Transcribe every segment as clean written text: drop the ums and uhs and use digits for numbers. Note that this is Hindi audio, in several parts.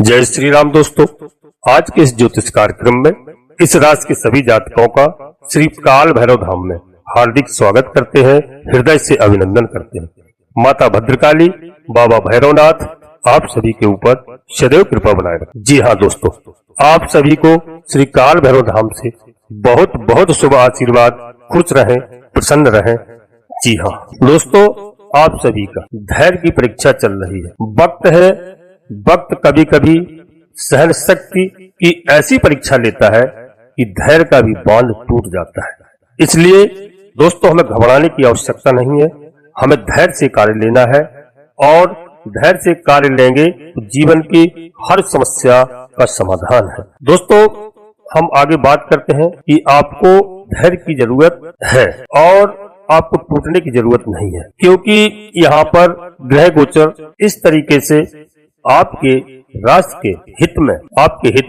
जय श्री राम दोस्तों, आज के इस ज्योतिष कार्यक्रम में इस राशि के सभी जातकों का श्री काल भैरव धाम में हार्दिक स्वागत करते हैं, हृदय से अभिनंदन करते हैं। माता भद्रकाली, बाबा भैरवनाथ आप सभी के ऊपर सदैव कृपा बनाए रखें। जी हाँ दोस्तों, आप सभी को श्री काल भैरव धाम से बहुत बहुत शुभ आशीर्वाद, खुश रहें, प्रसन्न रहें। जी हाँ दोस्तों, आप सभी का धैर्य की परीक्षा चल रही है। वक्त कभी कभी सहन शक्ति की ऐसी परीक्षा लेता है कि धैर्य का भी बांध टूट जाता है। इसलिए दोस्तों, हमें घबराने की आवश्यकता नहीं है, हमें धैर्य से कार्य लेना है और धैर्य से कार्य लेंगे तो जीवन की हर समस्या का समाधान है। दोस्तों, हम आगे बात करते हैं कि आपको धैर्य की जरूरत है और आपको टूटने की जरूरत नहीं है, क्योंकि यहाँ पर ग्रह गोचर इस तरीके से आपके राशि के हित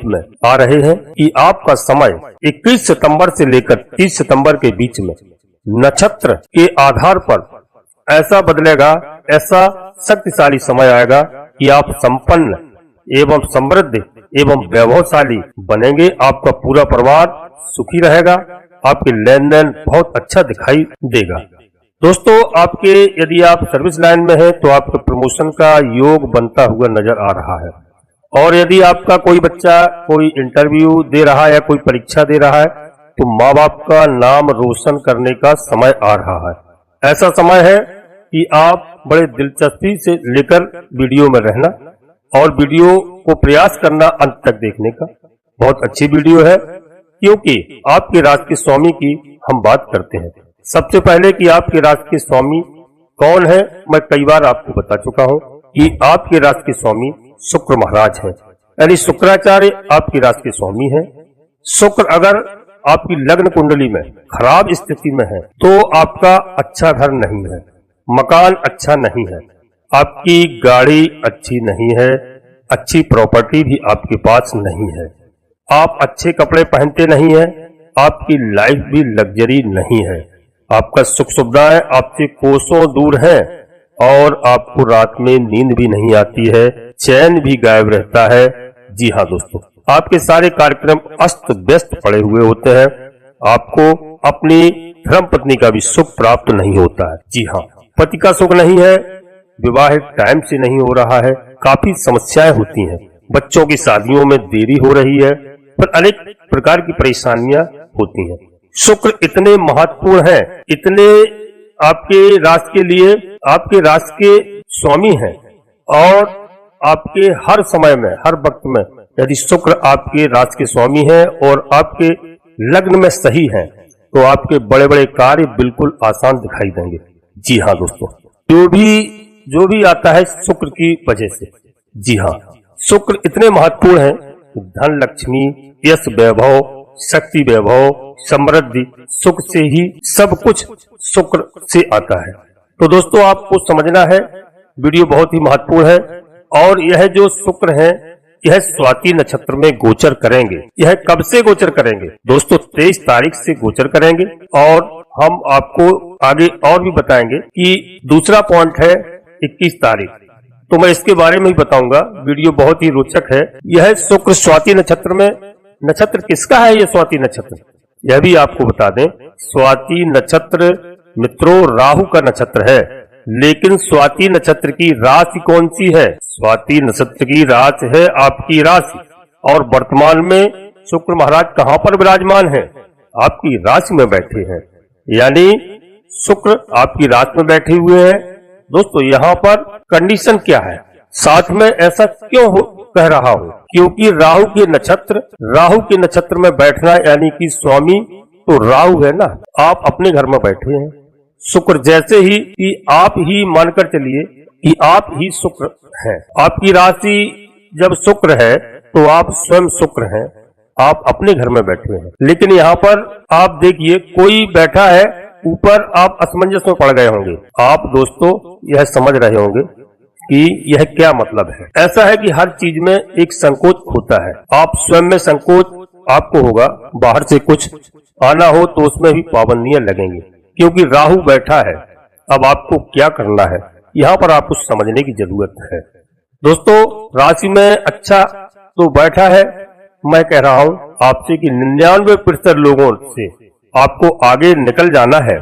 में आ रहे हैं कि आपका समय 21 सितंबर से लेकर 30 सितंबर के बीच में नक्षत्र के आधार पर ऐसा बदलेगा, ऐसा शक्तिशाली समय आएगा कि आप संपन्न एवं समृद्ध एवं वैभवशाली बनेंगे। आपका पूरा परिवार सुखी रहेगा, आपके लेन देन बहुत अच्छा दिखाई देगा। दोस्तों, आपके यदि आप सर्विस लाइन में हैं तो आपके प्रमोशन का योग बनता हुआ नजर आ रहा है, और यदि आपका कोई बच्चा कोई इंटरव्यू दे रहा है या कोई परीक्षा दे रहा है तो माँ बाप का नाम रोशन करने का समय आ रहा है। ऐसा समय है कि आप बड़े दिलचस्पी से लेकर वीडियो में रहना और वीडियो को प्रयास करना अंत तक देखने का। बहुत अच्छी वीडियो है, क्योंकि आपके राशि के स्वामी की हम बात करते हैं। सबसे पहले कि आपके राशि के स्वामी कौन है, मैं कई बार आपको बता चुका हूं कि आपके राशि के स्वामी शुक्र महाराज हैं, यानी शुक्राचार्य आपकी राशि के स्वामी हैं। शुक्र अगर आपकी लग्न कुंडली में खराब स्थिति में है तो आपका अच्छा घर नहीं है, मकान अच्छा नहीं है, आपकी गाड़ी अच्छी नहीं है, अच्छी प्रॉपर्टी भी आपके पास नहीं है, आप अच्छे कपड़े पहनते नहीं है, आपकी लाइफ भी लग्जरी नहीं है, आपका सुख सुविधाएं आपसे कोसों दूर है और आपको रात में नींद भी नहीं आती है, चैन भी गायब रहता है। जी हाँ दोस्तों, आपके सारे कार्यक्रम अस्त व्यस्त पड़े हुए होते हैं, आपको अपनी धर्म पत्नी का भी सुख प्राप्त नहीं होता है। जी हाँ, पति का सुख नहीं है, विवाहित टाइम से नहीं हो रहा है, काफी समस्याएं होती हैं, बच्चों की शादियों में देरी हो रही है, पर अनेक प्रकार की परेशानियां होती हैं। शुक्र इतने महत्वपूर्ण हैं, इतने आपके राशि के लिए, आपके राशि के स्वामी हैं, और आपके हर समय में, हर वक्त में यदि शुक्र आपके राशि के स्वामी है और आपके लग्न में सही है तो आपके बड़े बड़े कार्य बिल्कुल आसान दिखाई देंगे। जी हाँ दोस्तों, जो भी आता है शुक्र की वजह से। जी हाँ, शुक्र इतने महत्वपूर्ण है, धन लक्ष्मी, यश वैभव, शक्ति वैभव, समृद्धि, सुख से ही सब कुछ शुक्र से आता है। तो दोस्तों, आपको समझना है, वीडियो बहुत ही महत्वपूर्ण है, और यह जो शुक्र है यह स्वाति नक्षत्र में गोचर करेंगे। यह कब से गोचर करेंगे दोस्तों? 23 तारीख से गोचर करेंगे, और हम आपको आगे और भी बताएंगे कि दूसरा पॉइंट है 21 तारीख, तो मैं इसके बारे में ही बताऊंगा। वीडियो बहुत ही रोचक है। यह शुक्र स्वाति नक्षत्र में, नक्षत्र किसका है यह स्वाति नक्षत्र, यह भी आपको बता दें। स्वाति नक्षत्र मित्रों राहु का नक्षत्र है, लेकिन स्वाति नक्षत्र की राशि कौन सी है? स्वाति नक्षत्र की राशि है आपकी राशि, और वर्तमान में शुक्र महाराज कहाँ पर विराजमान है? आपकी राशि में बैठे हैं, यानी शुक्र आपकी राशि में बैठे हुए हैं। दोस्तों, यहाँ पर कंडीशन क्या है, साथ में ऐसा क्यों कह रहा हूँ? क्योंकि राहु के नक्षत्र में बैठना यानी कि स्वामी तो राहु है ना, आप अपने घर में बैठे हैं। शुक्र जैसे ही कि आप ही मानकर चलिए कि आप ही शुक्र हैं। आपकी राशि जब शुक्र है तो आप स्वयं शुक्र हैं, आप अपने घर में बैठे हैं। लेकिन यहाँ पर आप देखिए, कोई बैठा है ऊपर, आप असमंजस में पड़ गए होंगे। आप दोस्तों यह समझ रहे होंगे कि यह क्या मतलब है। ऐसा है कि हर चीज में एक संकोच होता है, आप स्वयं में संकोच आपको होगा, बाहर से कुछ आना हो तो उसमें भी पाबंदियां लगेंगी, क्योंकि राहु बैठा है। अब आपको क्या करना है, यहाँ पर आपको समझने की जरूरत है। दोस्तों राशि में अच्छा तो बैठा है, मैं कह रहा हूं आपसे कि 99% लोगों से आपको आगे निकल जाना है,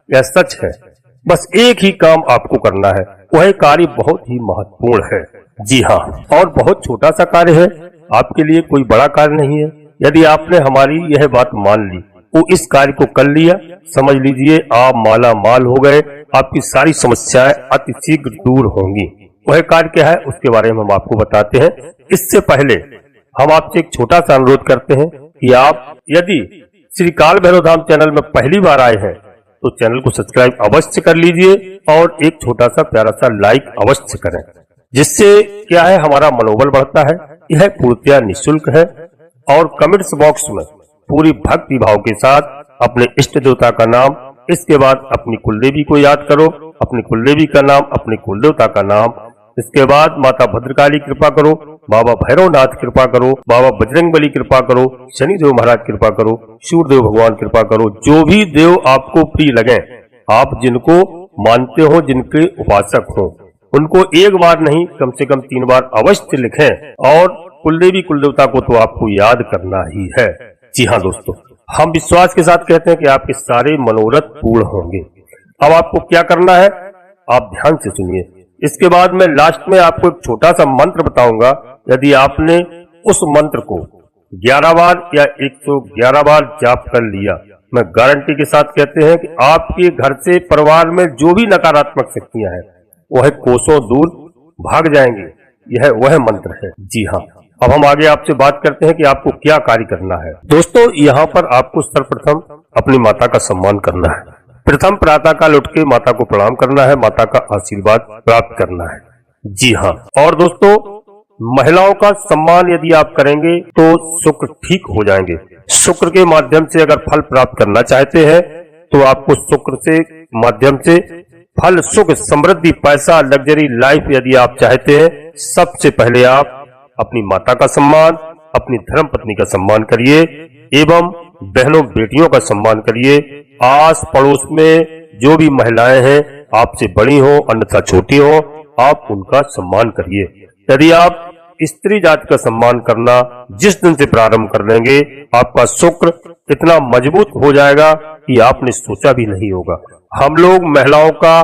यह सच है। बस एक ही काम आपको करना है, वह कार्य बहुत ही महत्वपूर्ण है। जी हाँ, और बहुत छोटा सा कार्य है, आपके लिए कोई बड़ा कार्य नहीं है। यदि आपने हमारी यह बात मान ली, वो इस कार्य को कर लिया, समझ लीजिए आप माला माल हो गए, आपकी सारी समस्याएं अतिशीघ्र दूर होंगी। वह कार्य क्या है उसके बारे में हम आपको बताते हैं। इससे पहले हम आपसे एक छोटा सा अनुरोध करते हैं कि आप यदि श्री काल भैरव धाम चैनल में पहली बार आए हैं तो चैनल को सब्सक्राइब अवश्य कर लीजिए और एक छोटा सा प्यारा सा लाइक अवश्य करें, जिससे क्या है हमारा मनोबल बढ़ता है। यह पूर्णतया निःशुल्क है और कमेंट्स बॉक्स में पूरी भक्ति भाव के साथ अपने इष्ट देवता का नाम, इसके बाद अपनी कुलदेवी को याद करो, अपनी कुलदेवी का नाम, अपनी कुलदेवता का नाम, इसके बाद माता भद्रकाली कृपा करो, बाबा भैरवनाथ कृपा करो, बाबा बजरंगबली कृपा करो, शनिदेव महाराज कृपा करो, सूर्यदेव भगवान कृपा करो। जो भी देव आपको प्रिय लगे, आप जिनको मानते हो, जिनके उपासक हो, उनको एक बार नहीं कम से कम 3 बार अवश्य लिखें। और कुलदेवी कुलदेवता को तो आपको याद करना ही है। जी हाँ दोस्तों, हम विश्वास के साथ कहते हैं कि आपके सारे मनोरथ पूर्ण होंगे। अब आपको क्या करना है, आप ध्यान से सुनिए। इसके बाद मैं लास्ट में आपको एक छोटा सा मंत्र बताऊंगा। यदि आपने उस मंत्र को 11 बार या 111 बार जाप कर लिया, मैं गारंटी के साथ कहते हैं कि आपके घर से, परिवार में जो भी नकारात्मक शक्तियां हैं वह कोसों दूर भाग जाएंगी। यह वह मंत्र है। जी हाँ, अब हम आगे आपसे बात करते हैं कि आपको क्या कार्य करना है। दोस्तों यहाँ पर आपको सर्वप्रथम अपनी माता का सम्मान करना है। प्रथम प्रातः काल उठ के माता को प्रणाम करना है, माता का आशीर्वाद प्राप्त करना है। जी हाँ, और दोस्तों महिलाओं का सम्मान यदि आप करेंगे तो शुक्र ठीक हो जाएंगे। शुक्र के माध्यम से अगर फल प्राप्त करना चाहते हैं तो आपको शुक्र से माध्यम से फल, सुख, समृद्धि, पैसा, लग्जरी लाइफ यदि आप चाहते हैं, सबसे पहले आप अपनी माता का सम्मान, अपनी धर्म पत्नी का सम्मान करिए एवं बहनों बेटियों का सम्मान करिए। आस पड़ोस में जो भी महिलाएं हैं, आपसे बड़ी हो अन्यथा छोटी हो, आप उनका सम्मान करिए। यदि आप स्त्री जाति का सम्मान करना जिस दिन से प्रारंभ कर देंगे, आपका शुक्र इतना मजबूत हो जाएगा कि आपने सोचा भी नहीं होगा। हम लोग महिलाओं का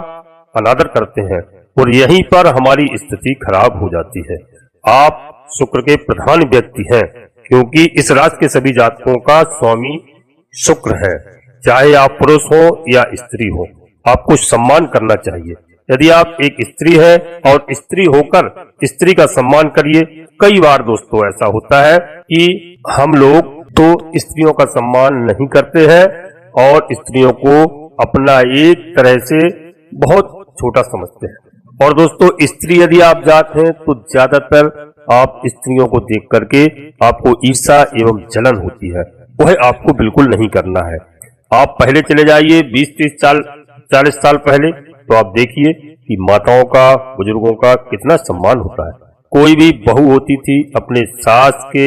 अनादर करते हैं और यहीं पर हमारी स्थिति खराब हो जाती है। आप शुक्र के प्रधान व्यक्ति हैं, क्योंकि इस राशि के सभी जातकों का स्वामी शुक्र है। चाहे आप पुरुष हो या स्त्री हो, आपको सम्मान करना चाहिए। यदि आप एक स्त्री है और स्त्री होकर स्त्री का सम्मान करिए। कई बार दोस्तों ऐसा होता है कि हम लोग तो स्त्रियों का सम्मान नहीं करते हैं और स्त्रियों को अपना एक तरह से बहुत छोटा समझते हैं। और दोस्तों स्त्री यदि आप जात हैं तो ज्यादातर आप स्त्रियों को देख करके आपको ईर्ष्या एवं जलन होती है। वह आपको बिल्कुल नहीं करना है। आप पहले चले जाइए 20-30 साल 40 साल पहले, तो आप देखिए कि माताओं का, बुजुर्गों का कितना सम्मान होता है। कोई भी बहू होती थी अपने सास के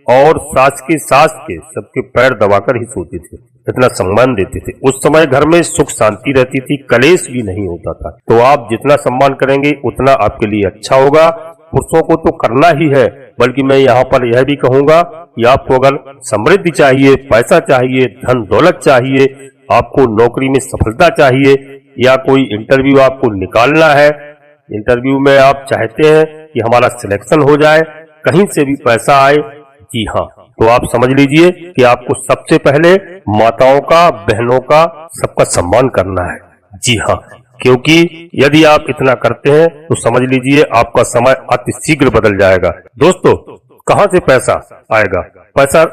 और सास के सबके पैर दबाकर ही सोती थी, इतना सम्मान देते थे। उस समय घर में सुख शांति रहती थी, कलेश भी नहीं होता था। तो आप जितना सम्मान करेंगे उतना आपके लिए अच्छा होगा। पुरुषों को तो करना ही है, बल्कि मैं यहाँ पर यह भी कहूंगा कि आपको अगर समृद्धि चाहिए, पैसा चाहिए, धन दौलत चाहिए, आपको नौकरी में सफलता चाहिए या कोई इंटरव्यू आपको निकालना है, इंटरव्यू में आप चाहते हैं कि हमारा सिलेक्शन हो जाए, कहीं से भी पैसा आए, जी हाँ, तो आप समझ लीजिए कि आपको सबसे पहले माताओं का, बहनों का, सबका सम्मान करना है। जी हाँ, क्योंकि यदि आप इतना करते हैं तो समझ लीजिए आपका समय अति शीघ्र बदल जाएगा। दोस्तों कहाँ से पैसा आएगा? पैसा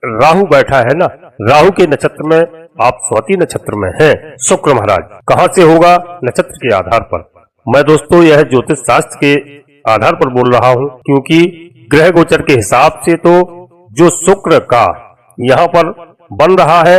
राहु बैठा है ना, राहु के नक्षत्र में आप स्वाति नक्षत्र में हैं, शुक्र महाराज कहाँ से होगा? नक्षत्र के आधार पर। मैं दोस्तों यह ज्योतिष शास्त्र के आधार पर बोल रहा हूँ, क्योंकि ग्रह गोचर के हिसाब से तो जो शुक्र का यहाँ पर बन रहा है,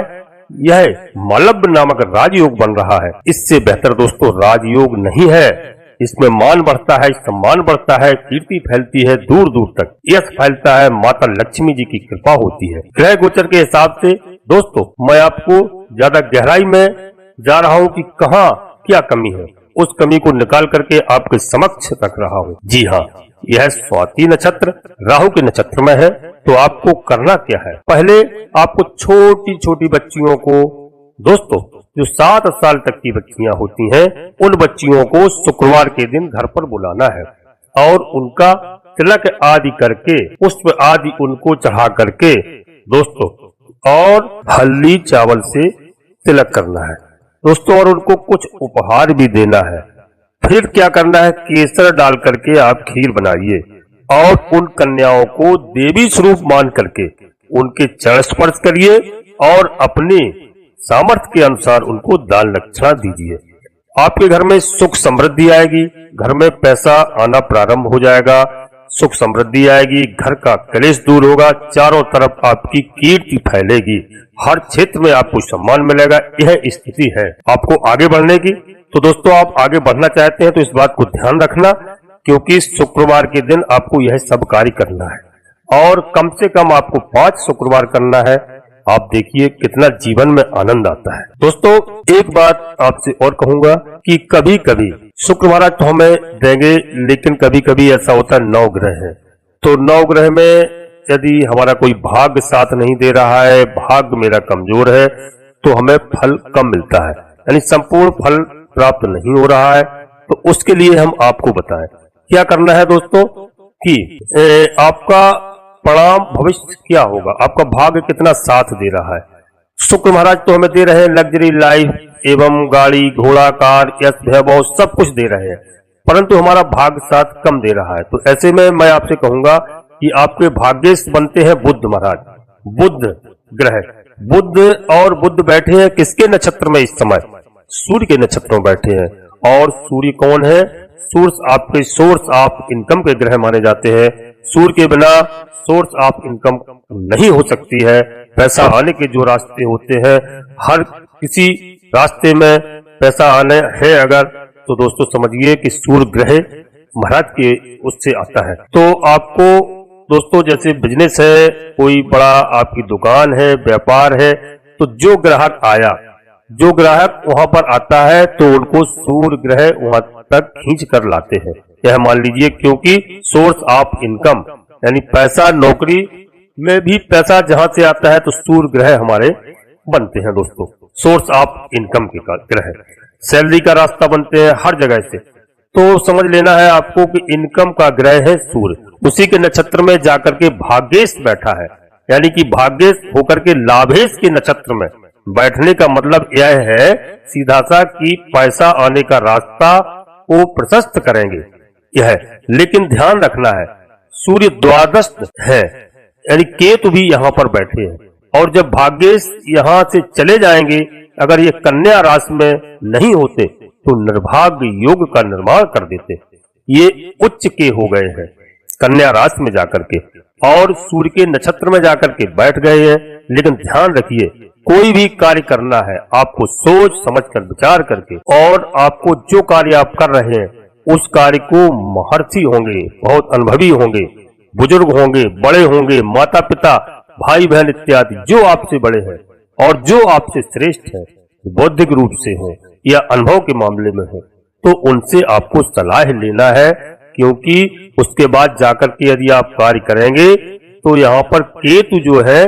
यह मलब्ध नामक राजयोग बन रहा है। इससे बेहतर दोस्तों राजयोग नहीं है। इसमें मान बढ़ता है, सम्मान बढ़ता है, कीर्ति फैलती है, दूर दूर तक यश फैलता है, माता लक्ष्मी जी की कृपा होती है। ग्रह गोचर के हिसाब से दोस्तों मैं आपको ज्यादा गहराई में जा रहा हूँ कि कहाँ क्या कमी है। उस कमी को निकाल करके आपके समक्ष रख रहा हूँ। जी हाँ, यह स्वाति नक्षत्र राहु के नक्षत्र में है। तो आपको करना क्या है, पहले आपको छोटी छोटी बच्चियों को, दोस्तों जो 7 साल तक की बच्चियां होती हैं, उन बच्चियों को शुक्रवार के दिन घर पर बुलाना है और उनका तिलक आदि करके, पुष्प आदि उनको चढ़ा करके दोस्तों, और हल्दी चावल से तिलक करना है दोस्तों, और उनको कुछ उपहार भी देना है। फिर क्या करना है, केसर डाल करके आप खीर बनाइए और उन कन्याओं को देवी स्वरूप मान करके उनके चरण स्पर्श करिए और अपने सामर्थ्य के अनुसार उनको दान दक्षिणा दीजिए। आपके घर में सुख समृद्धि आएगी, घर में पैसा आना प्रारंभ हो जाएगा, सुख समृद्धि आएगी, घर का कलेश दूर होगा, चारों तरफ आपकी कीर्ति फैलेगी, हर क्षेत्र में आपको सम्मान मिलेगा। यह स्थिति है आपको आगे बढ़ने की। तो दोस्तों, आप आगे बढ़ना चाहते हैं तो इस बात को ध्यान रखना, क्योंकि शुक्रवार के दिन आपको यह सब कार्य करना है और कम से कम आपको 5 शुक्रवार करना है। आप देखिए कितना जीवन में आनंद आता है। दोस्तों, एक बात आपसे और कहूंगा कि कभी कभी शुक्रवार तो हमें देंगे, लेकिन कभी कभी ऐसा होता है 9 ग्रह है, तो 9 ग्रह में यदि हमारा कोई भाग्य साथ नहीं दे रहा है, भाग्य मेरा कमजोर है, तो हमें फल कम मिलता है, यानी संपूर्ण फल प्राप्त नहीं हो रहा है। तो उसके लिए हम आपको बताएं क्या करना है दोस्तों, कि आपका परिणाम भविष्य क्या होगा, आपका भाग्य कितना साथ दे रहा है। शुक्र महाराज तो हमें दे रहे हैं लग्जरी लाइफ एवं गाड़ी घोड़ा कार यश वैभव सब कुछ दे रहे हैं, परंतु हमारा भाग्य साथ कम दे रहा है। तो ऐसे में मैं आपसे कहूंगा कि आपके भाग्येश बनते हैं बुध महाराज, बुध ग्रह। बुध और बुध बैठे हैं किसके नक्षत्र में इस समय, सूर्य के नक्षत्र में बैठे हैं। और सूर्य कौन है, सूर्य आपके सोर्स ऑफ इनकम के ग्रह माने जाते हैं। सूर्य के बिना सोर्स ऑफ इनकम नहीं हो सकती है। पैसा आने के जो रास्ते होते हैं, हर किसी रास्ते में पैसा आने है अगर, तो दोस्तों समझिए कि सूर्य ग्रह महाराज के उससे आता है। तो आपको दोस्तों जैसे बिजनेस है, कोई बड़ा आपकी दुकान है, व्यापार है, तो जो ग्राहक आया, जो ग्राहक वहां पर आता है तो उनको सूर्य ग्रह वहां तक खींच कर लाते हैं, यह मान लीजिए, क्योंकि सोर्स ऑफ इनकम यानी पैसा, नौकरी में भी पैसा जहां से आता है तो सूर्य ग्रह हमारे बनते हैं दोस्तों, सोर्स ऑफ इनकम के ग्रह, सैलरी का रास्ता बनते हैं हर जगह से। तो समझ लेना है आपको कि इनकम का ग्रह है सूर्य, उसी के नक्षत्र में जाकर के भाग्येश बैठा है, यानी कि भाग्येश होकर के लाभेश के नक्षत्र में बैठने का मतलब यह है सीधा सा कि पैसा आने का रास्ता को प्रशस्त करेंगे यह। लेकिन ध्यान रखना है सूर्य द्वादश है, यानी केतु भी यहाँ पर बैठे हैं, और जब भाग्येश यहाँ से चले जाएंगे, अगर ये कन्या राशि में नहीं होते तो निर्भाग्य योग का निर्माण कर देते। ये उच्च के हो गए हैं कन्या राशि में जाकर के, और सूर्य के नक्षत्र में जाकर के बैठ गए हैं। लेकिन ध्यान रखिए, कोई भी कार्य करना है आपको सोच समझ कर विचार करके, और आपको जो कार्य आप कर रहे हैं उस कार्य को महर्षि होंगे, बहुत अनुभवी होंगे, बुजुर्ग होंगे, बड़े होंगे, माता पिता भाई बहन इत्यादि जो आपसे बड़े हैं और जो आपसे श्रेष्ठ हैं, बौद्धिक रूप से हो या अनुभव के मामले में हो, तो उनसे आपको सलाह लेना है, क्योंकि उसके बाद जाकर के यदि आप कार्य करेंगे तो यहाँ पर केतु जो है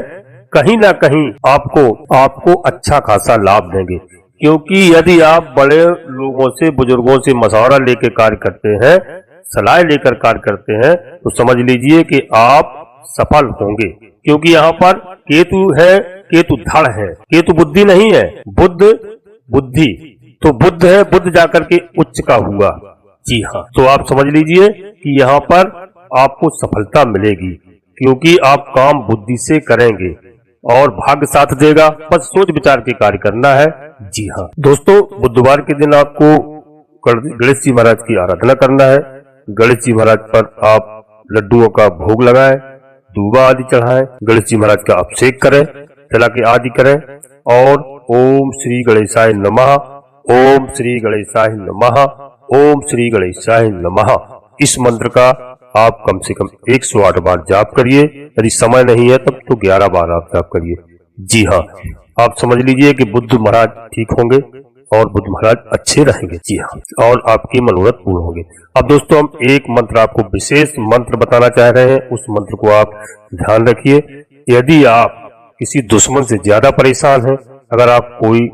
कहीं ना कहीं आपको अच्छा खासा लाभ देंगे। क्योंकि यदि आप बड़े लोगों से, बुजुर्गों से मशवरा लेकर कार्य करते हैं, सलाह लेकर कार्य करते हैं, तो समझ लीजिए कि आप सफल होंगे। क्योंकि यहाँ पर केतु है, केतु धड़ है, केतु बुद्धि नहीं है, बुद्ध बुद्धि, तो बुद्ध है, बुद्ध जाकर के उच्च का हुआ। जी हाँ, तो आप समझ लीजिए कि यहाँ पर आपको सफलता मिलेगी, क्योंकि आप काम बुद्धि से करेंगे और भाग्य साथ देगा। बस सोच विचार के कार्य करना है। जी हाँ दोस्तों, बुधवार के दिन आपको गणेश जी महाराज की आराधना करना है। गणेश जी महाराज पर आप लड्डुओं का भोग लगाएं, दूबा आदि चढ़ाएं, गणेश जी महाराज का अभिषेक करें, तिलक आदि करें, और ओम श्री गणेशाय नमः, ओम श्री गणेशाय नमः, ओम श्री गणेशाय नमः, इस मंत्र का आप कम से कम 108 बार जाप करिए। यदि समय नहीं है तब तो 11 बार आप जाप करिए। जी हाँ, आप समझ लीजिए कि बुद्ध महाराज ठीक होंगे, और बुध महाराज अच्छे रहेंगे। जी हाँ, और आपकी मनोरथ पूर्ण होंगे। अब दोस्तों हम एक मंत्र आपको विशेष मंत्र बताना चाह रहे हैं, उस मंत्र को आप ध्यान रखिए। यदि आप किसी दुश्मन से ज्यादा परेशान हैं, अगर आप कोई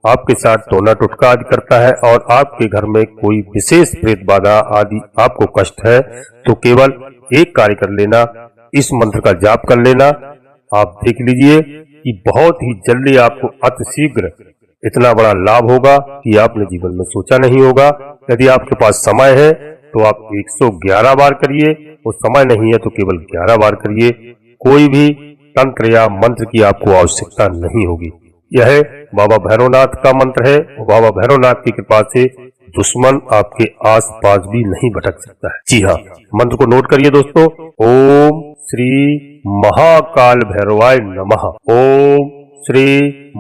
आपके साथ टोना टुटका आदि करता है और आपके घर में कोई विशेष प्रेत बाधा आदि आपको कष्ट है, तो केवल एक कार्य कर लेना, इस मंत्र का जाप कर लेना। आप देख लीजिए कि बहुत ही जल्दी आपको अति शीघ्र इतना बड़ा लाभ होगा कि आपने जीवन में सोचा नहीं होगा। यदि आपके पास समय है तो आप 111 बार करिए, और समय नहीं है तो केवल 11 बार करिए। कोई भी तंत्र या मंत्र की आपको आवश्यकता नहीं होगी। यह बाबा भैरवनाथ का मंत्र है, और बाबा भैरवनाथ की कृपा से दुश्मन आपके आस पास भी नहीं भटक सकता है। जी हाँ, मंत्र को नोट करिए दोस्तों। ओम श्री महाकाल भैरवाय नमः। ओम श्री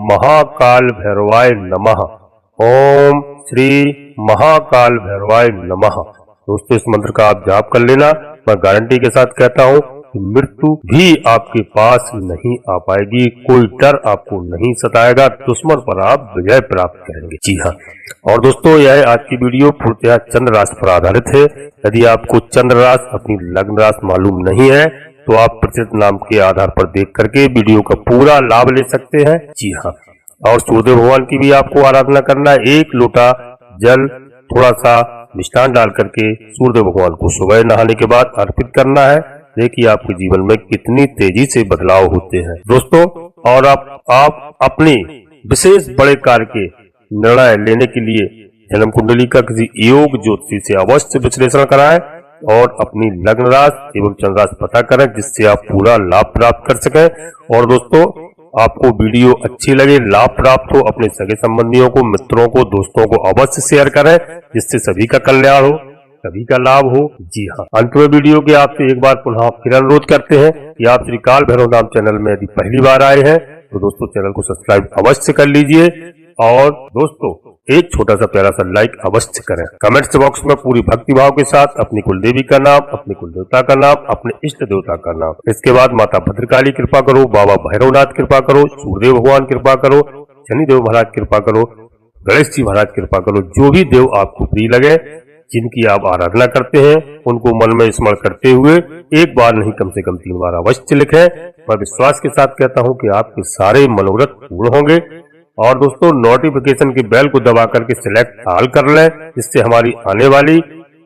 महाकाल भैरवाय नमः। ओम श्री महाकाल भैरवाय नमः। दोस्तों इस मंत्र का आप जाप कर लेना। मैं गारंटी के साथ कहता हूँ कि मृत्यु भी आपके पास नहीं आ पाएगी, कोई डर आपको नहीं सताएगा, दुश्मन पर आप विजय प्राप्त करेंगे। जी हाँ, और दोस्तों यह आज की वीडियो पूर्णतः चंद्र राशि पर आधारित है। यदि आपको चंद्र राशि अपनी लग्न राशि मालूम नहीं है तो आप प्रचलित नाम के आधार पर देख करके वीडियो का पूरा लाभ ले सकते हैं। जी हाँ, और सूर्यदेव भगवान की भी आपको आराधना करना है। 1 लोटा जल थोड़ा सा मिष्ठान डाल करके सूर्यदेव भगवान को सुबह नहाने के बाद अर्पित करना है। देखिए आपके जीवन में कितनी तेजी से बदलाव होते हैं दोस्तों। और आप अपने विशेष बड़े कार्य के निर्णय लेने के लिए जन्म कुंडली का किसी योग ज्योतिषी से अवश्य विश्लेषण कराएं और अपनी लग्न राशि एवं चंद्र राशि पता करें, जिससे आप पूरा लाभ प्राप्त कर सकें। और दोस्तों आपको वीडियो अच्छी लगे, लाभ प्राप्त हो, अपने सगे संबंधियों को, मित्रों को, दोस्तों को अवश्य शेयर करें, जिससे सभी का कल्याण हो, सभी का लाभ हो। जी हाँ, अंत में वीडियो के आपसे एक बार पुनः फिर अनुरोध करते हैं कि आप श्री काल भैरव नाम चैनल में यदि पहली बार आए हैं तो दोस्तों चैनल को सब्सक्राइब अवश्य कर लीजिए, और दोस्तों एक छोटा सा प्यारा सा लाइक अवश्य करें। कमेंट्स बॉक्स में पूरी भक्ति भाव के साथ अपनी कुलदेवी का नाम, अपने कुल देवता का नाम, अपने इष्ट देवता का नाम, इसके बाद माता भद्रकाली कृपा करो, बाबा भैरवनाथ कृपा करो, सूर्यदेव भगवान कृपा करो, शनिदेव महाराज कृपा करो, गणेश जी महाराज कृपा करो। जो भी देव आपको प्रिय लगे, जिनकी आप आराधना करते हैं, उनको मन में स्मरण करते हुए एक बार नहीं कम से कम 3 बार अवश्य लिखें। मैं विश्वास के साथ कहता हूं कि आपके सारे मनोरथ पूर्ण होंगे। और दोस्तों नोटिफिकेशन की बेल को दबा करके सिलेक्ट ऑल कर लें, जिससे हमारी आने वाली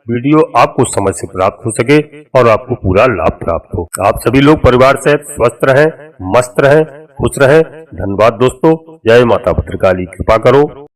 वीडियो आपको समय से प्राप्त हो सके और आपको पूरा लाभ प्राप्त हो। आप सभी लोग परिवार सहित स्वस्थ रहें, मस्त रहें, खुश रहें। धन्यवाद दोस्तों। जय माता भद्रकाली, कृपा करो।